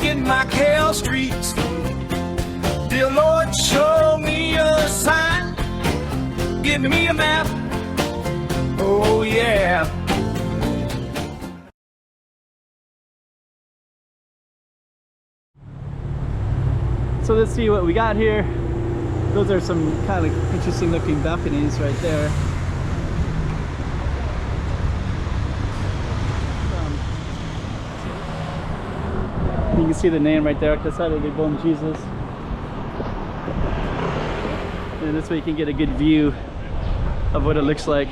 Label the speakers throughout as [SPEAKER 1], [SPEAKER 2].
[SPEAKER 1] Walking Macau Streets. Dear Lord, show me a sign. Give me a map. Oh yeah.
[SPEAKER 2] So let's see what we got here. Those are some kind of interesting looking balconies right there. You can see the name right there, Calc de Bom Jesus. And this way you can get a good view of what it looks like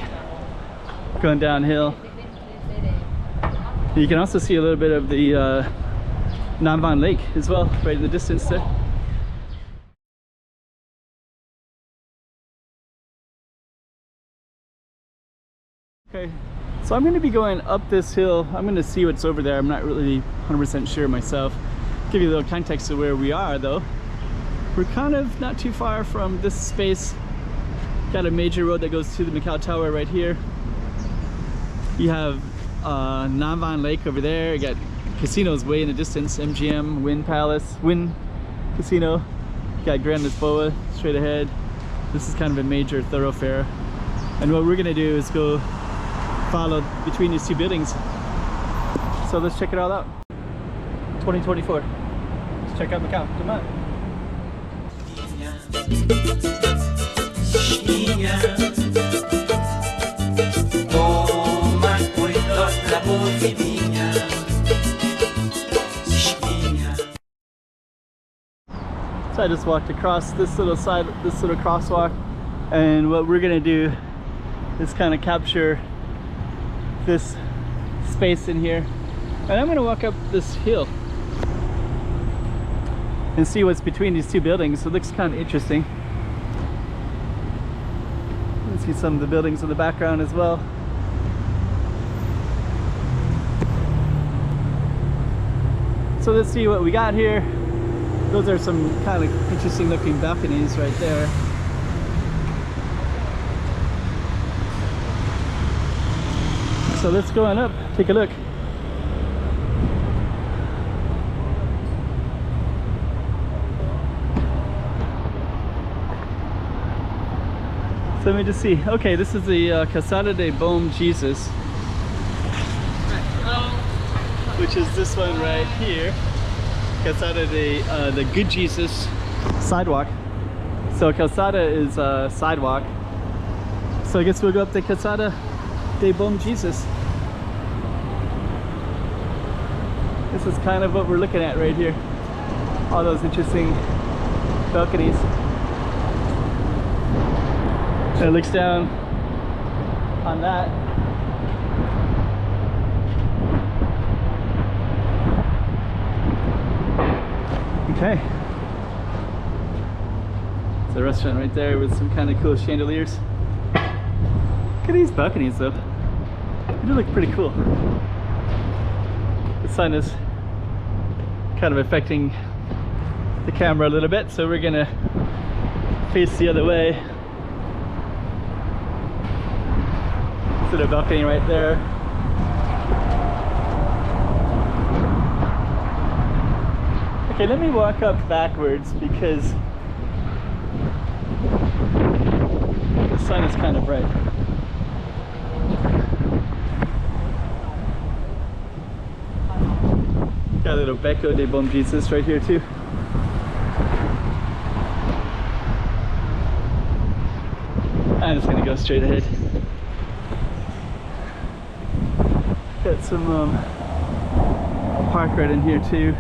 [SPEAKER 2] going downhill. You can also see a little bit of the Nam Van Lake as well, right in the distance there. Okay, so I'm going to be going up this hill. I'm going to see what's over there. I'm not really 100% sure myself. Give you a little context of where we are though. We're kind of not too far from this space. Got a major road that goes to the Macau Tower right here. You have Nam Van Lake over there. You got casinos way in the distance. MGM, Wynn Palace, Wynn Casino. You got Grand Lisboa straight ahead. This is kind of a major thoroughfare. And what we're going to do is go follow between these two buildings. So let's check it all out. 2024. Let's check out Macau. Come on. So I just walked across this little crosswalk, and what we're gonna do is kind of capture this space in here, and I'm gonna walk up this hill and see what's between these two buildings. So it looks kind of interesting. You can see some of the buildings in the background as well. So let's see what we got here. Those are some kind of interesting looking balconies right there. So let's go on up, take a look. So let me just see. Okay, this is the Calc de Bom Jesus, which is this one right here. Calc de the Good Jesus sidewalk. So Calçada is sidewalk. So I guess we'll go up to Calc de Bom Jesus. This is kind of what we're looking at right here. All those interesting balconies. And it looks down on that. Okay. It's a restaurant right there with some kind of cool chandeliers. Look at these balconies though. They do look pretty cool. The sun is kind of affecting the camera a little bit, so we're gonna face the other way. So the balcony right there. Okay, let me walk up backwards because the sun is kind of bright. Got a little Beco de Bom Jesus right here too. I'm just gonna go straight ahead. Got some park right in here too.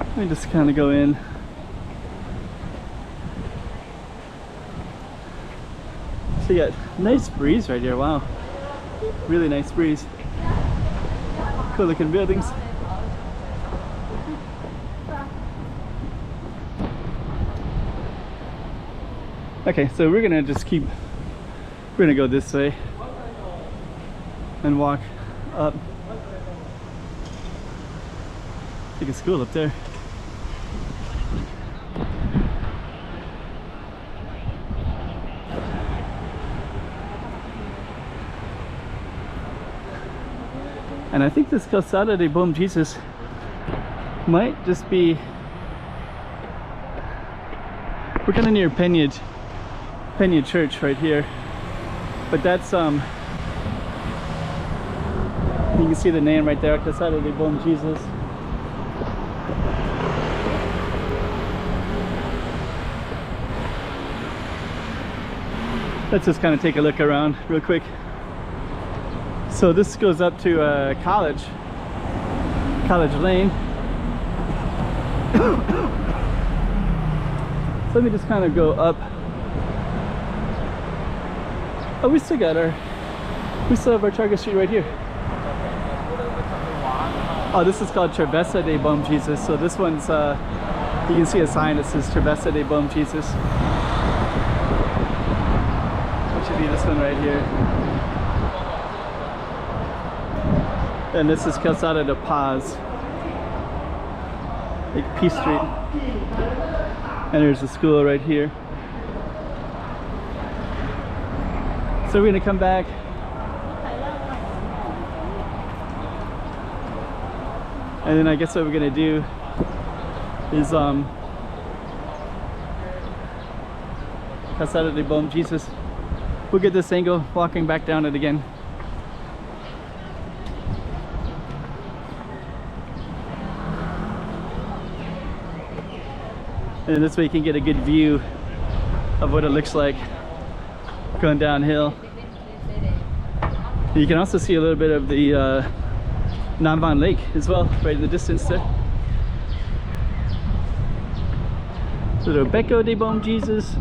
[SPEAKER 2] Let me just kind of go in. So you got nice breeze right here. Wow, really nice breeze. Cool looking buildings. Okay, so we're gonna go this way and walk up. I think it's cool up there. And I think this Calçada de Bom Jesus might just be, we're kind of near Peña Church right here, but that's you can see the name right there, Calçada de Bom Jesus. Let's just kind of take a look around real quick. So this goes up to College Lane. So let me just kind of go up. Oh, we still have our Target Street right here. Oh, this is called Travessa de Bom Jesus. So this one's, you can see a sign that says Travessa de Bom Jesus. It should be this one right here. And this is Calçada de Paz, like Peace Street. And there's a school right here. So we're gonna come back. And then I guess what we're gonna do is Calçada de Bom Jesus. We'll get this angle, walking back down it again. And this way you can get a good view of what it looks like going downhill. You can also see a little bit of the Namvan Lake as well, right in the distance there. Little Beco de Bom Jesus.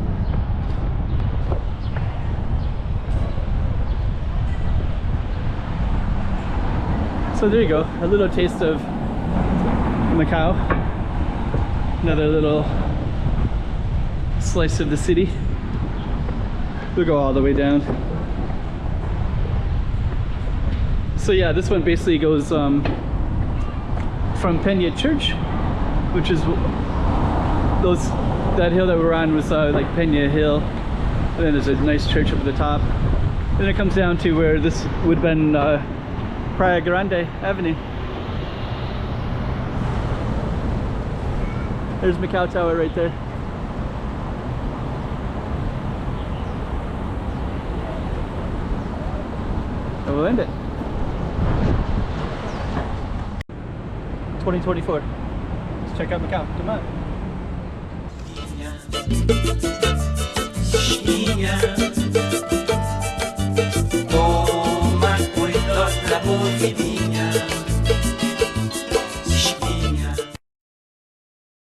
[SPEAKER 2] So there you go, a little taste of Macau. Another little slice of the city. We'll go all the way down. So yeah, this one basically goes from Peña Church, which is that hill that we're on was like Peña Hill, and then there's a nice church up at the top. Then it comes down to where this would have been Praia Grande Avenue. There's Macau Tower right there. And we'll end it. 2024. Let's check out Macau. Come on.
[SPEAKER 3] Toma cuidado la posibilidad.